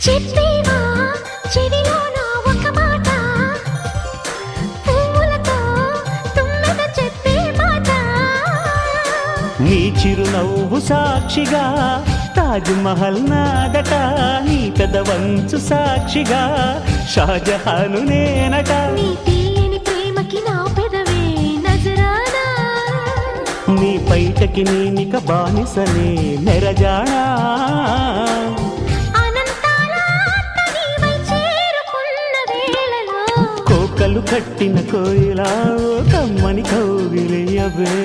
చెప్పేవా చెవిలోన ఒక మాట, పువ్వులతో తుమ్మెద చెప్పే మాట. నీ చిరునవ్వు సాక్షిగా తాజ్ మహల్ నాదట, నీ పెదవంచు సాక్షిగా షాజహాను నేనట. నీ తీయని ప్రేమకి నా పెదవే నజరానా, నీ బయటకి నేనిక బానిసనే నెరజానా. కోకలు కట్టిన కోయిలా కమ్మని కౌగిలియవే.